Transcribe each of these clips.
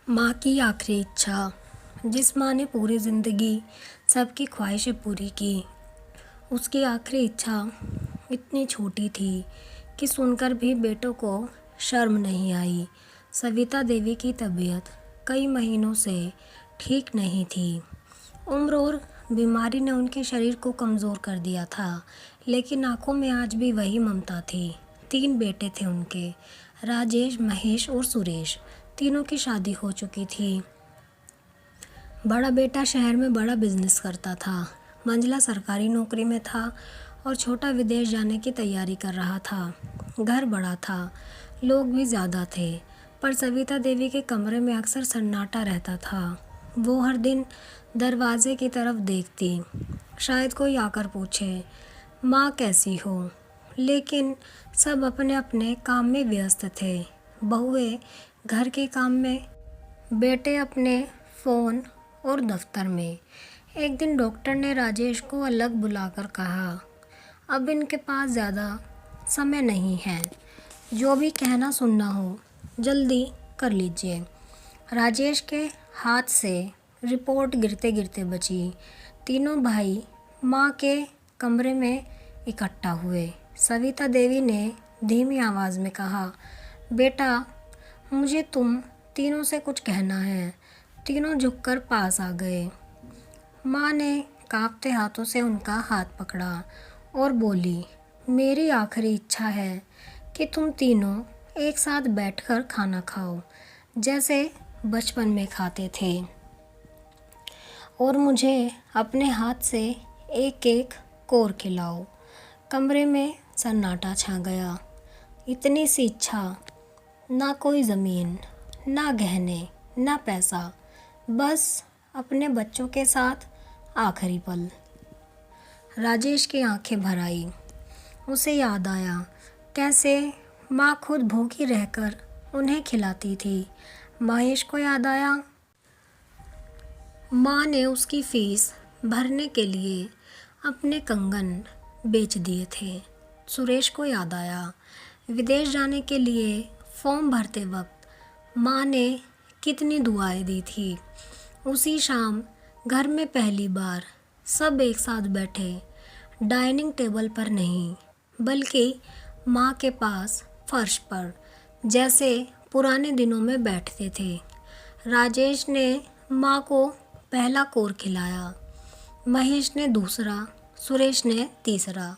माँ की आखिरी इच्छा। जिस माँ ने पूरी ज़िंदगी सबकी ख्वाहिशें पूरी की, उसकी आखिरी इच्छा इतनी छोटी थी कि सुनकर भी बेटों को शर्म नहीं आई। सविता देवी की तबीयत कई महीनों से ठीक नहीं थी। उम्र और बीमारी ने उनके शरीर को कमज़ोर कर दिया था, लेकिन आंखों में आज भी वही ममता थी। 3 बेटे थे उनके, राजेश, महेश और सुरेश। तीनों की शादी हो चुकी थी। बड़ा बेटा शहर में बड़ा बिजनेस करता था, मंझला सरकारी नौकरी में था और छोटा विदेश जाने की तैयारी कर रहा था। घर बड़ा था, लोग भी ज़्यादा थे, पर सविता देवी के कमरे में अक्सर सन्नाटा रहता था। वो हर दिन दरवाजे की तरफ देखती, शायद कोई आकर पूछे, माँ कैसी हो? लेकिन सब अपने अपने काम में व्यस्त थे। बहुएं घर के काम में, बेटे अपने फ़ोन और दफ्तर में। एक दिन डॉक्टर ने राजेश को अलग बुलाकर कहा, अब इनके पास ज़्यादा समय नहीं है, जो भी कहना सुनना हो जल्दी कर लीजिए। राजेश के हाथ से रिपोर्ट गिरते गिरते बची। तीनों भाई माँ के कमरे में इकट्ठा हुए। सविता देवी ने धीमी आवाज़ में कहा, बेटा, मुझे तुम तीनों से कुछ कहना है। तीनों झुककर पास आ गए। माँ ने कांपते हाथों से उनका हाथ पकड़ा और बोली, मेरी आखिरी इच्छा है कि तुम तीनों एक साथ बैठकर खाना खाओ, जैसे बचपन में खाते थे, और मुझे अपने हाथ से एक एक कोर खिलाओ। कमरे में सन्नाटा छा गया। इतनी सी इच्छा, ना कोई ज़मीन, ना गहने, ना पैसा, बस अपने बच्चों के साथ आखिरी पल। राजेश की आंखें भर आई। उसे याद आया कैसे माँ खुद भूखी रहकर उन्हें खिलाती थी। महेश को याद आया, माँ ने उसकी फीस भरने के लिए अपने कंगन बेच दिए थे। सुरेश को याद आया, विदेश जाने के लिए फॉर्म भरते वक्त माँ ने कितनी दुआएं दी थी। उसी शाम घर में पहली बार सब एक साथ बैठे, डाइनिंग टेबल पर नहीं, बल्कि माँ के पास फर्श पर, जैसे पुराने दिनों में बैठते थे। राजेश ने माँ को पहला कोर खिलाया, महेश ने दूसरा, सुरेश ने तीसरा।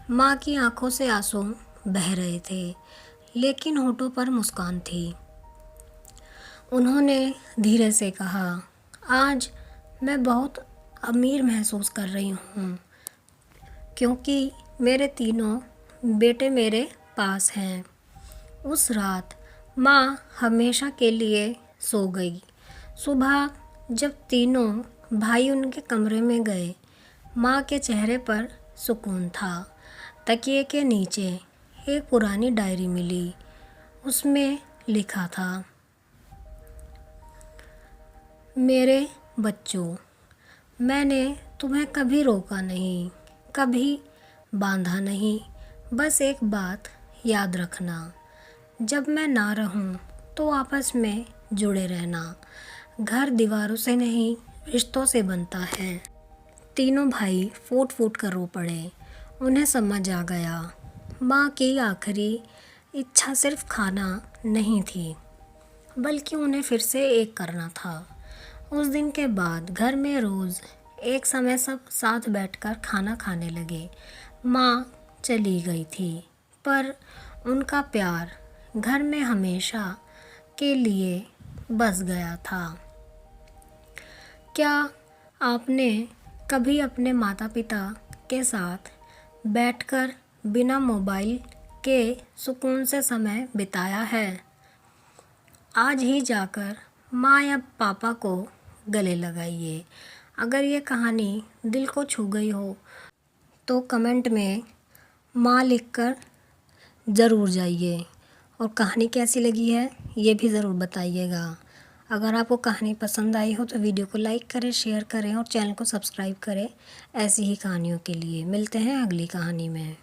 माँ की आंखों से आंसू बह रहे थे, लेकिन होठों पर मुस्कान थी। उन्होंने धीरे से कहा, आज मैं बहुत अमीर महसूस कर रही हूँ, क्योंकि मेरे तीनों बेटे मेरे पास हैं। उस रात माँ हमेशा के लिए सो गई। सुबह जब तीनों भाई उनके कमरे में गए, माँ के चेहरे पर सुकून था। तकिए के नीचे एक पुरानी डायरी मिली। उसमें लिखा था, मेरे बच्चों, मैंने तुम्हें कभी रोका नहीं, कभी बांधा नहीं। बस एक बात याद रखना, जब मैं ना रहूं तो आपस में जुड़े रहना। घर दीवारों से नहीं, रिश्तों से बनता है। तीनों भाई फूट फूट कर रो पड़े। उन्हें समझ आ गया, माँ की आखिरी इच्छा सिर्फ खाना नहीं थी, बल्कि उन्हें फिर से एक करना था। उस दिन के बाद घर में रोज़ एक समय सब साथ बैठकर खाना खाने लगे। माँ चली गई थी, पर उनका प्यार घर में हमेशा के लिए बस गया था। क्या आपने कभी अपने माता पिता के साथ बैठकर बिना मोबाइल के सुकून से समय बिताया है? आज ही जाकर माँ या पापा को गले लगाइए। अगर ये कहानी दिल को छू गई हो तो कमेंट में माँ लिखकर ज़रूर जाइए, और कहानी कैसी लगी है ये भी ज़रूर बताइएगा। अगर आपको कहानी पसंद आई हो तो वीडियो को लाइक करें, शेयर करें और चैनल को सब्सक्राइब करें ऐसी ही कहानियों के लिए। मिलते हैं अगली कहानी में।